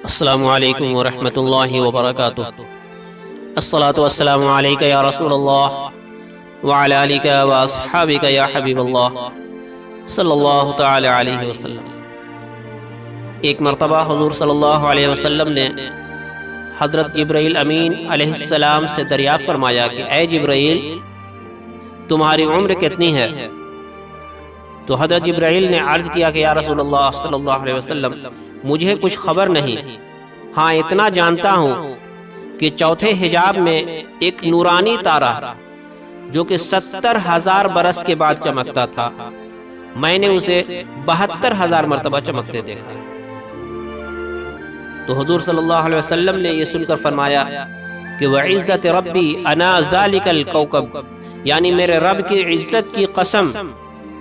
السلام علیکم ورحمۃ اللہ وبرکاتہ۔ الصلاۃ والسلام علیک یا رسول اللہ وعلی آلک واصحابک یا حبیب اللہ صلی اللہ تعالی علیہ وسلم۔ ایک مرتبہ حضور صلی اللہ علیہ وسلم نے حضرت جبرائیل امین علیہ السلام سے دریافت فرمایا کہ اے جبرائیل، تمہاری عمر کتنی ہے؟ تو حضرت جبرائیل نے عرض کیا کہ یا رسول اللہ صلی اللہ علیہ وسلم، مجھے کچھ خبر نہیں، ہاں اتنا جانتا ہوں کہ چوتھے حجاب میں ایک نورانی تارا جو کہ 70,000 برس کے بعد چمکتا تھا، میں نے اسے 72,000 مرتبہ چمکتے دیکھا۔ تو حضور صلی اللہ علیہ وسلم نے یہ سن کر فرمایا کہ وَعِزَّتِ رَبِّي أَنَا ذَلِكَ الْكَوْكَبْ، یعنی میرے رب کی عزت کی قسم،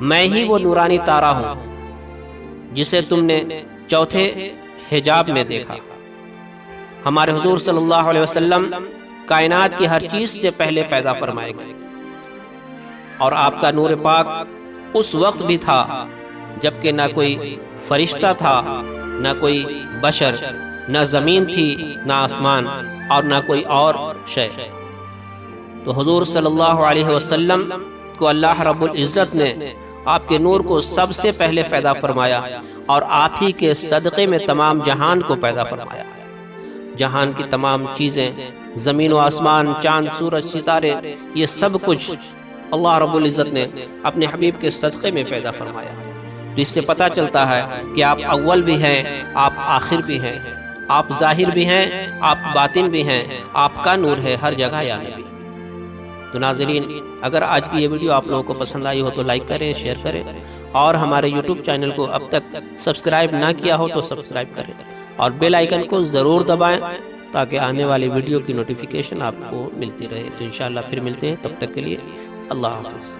میں ہی وہ نورانی تارا ہوں جسے تم نے چوتھے حجاب میں دیکھا۔ ہمارے حضور صلی اللہ علیہ وسلم کائنات کی ہر چیز سے پہلے پیدا فرمائے گئے، اور آپ کا نور پاک اس وقت بھی تھا جبکہ نہ کوئی فرشتہ تھا، نہ کوئی بشر، نہ زمین تھی، نہ آسمان، اور نہ کوئی اور شے۔ تو حضور صلی اللہ علیہ وسلم کو اللہ رب العزت نے آپ کے نور کو سب سے پہلے پیدا فرمایا، اور آپ ہی کے صدقے میں تمام جہان کو پیدا فرمایا۔ جہان کی تمام چیزیں، زمین و آسمان، چاند، سورج، ستارے، یہ سب کچھ اللہ رب العزت نے اپنے حبیب کے صدقے میں پیدا فرمایا۔ تو اس سے پتہ چلتا ہے کہ آپ اول بھی ہیں، آپ آخر بھی ہیں، آپ ظاہر بھی ہیں، آپ باطن بھی ہیں، آپ کا نور ہے ہر جگہ یا نبی۔ تو ناظرین، اگر آج کی یہ ویڈیو آپ لوگوں کو پسند آئی ہو تو لائک کریں، شیئر کریں، اور ہمارے یوٹیوب چینل کو اب تک سبسکرائب نہ کیا ہو تو سبسکرائب کریں، اور بیل آئیکن کو ضرور دبائیں تاکہ آنے والی ویڈیو کی نوٹیفیکیشن آپ کو ملتی رہے۔ تو انشاءاللہ پھر ملتے ہیں، تب تک کے لیے اللہ حافظ۔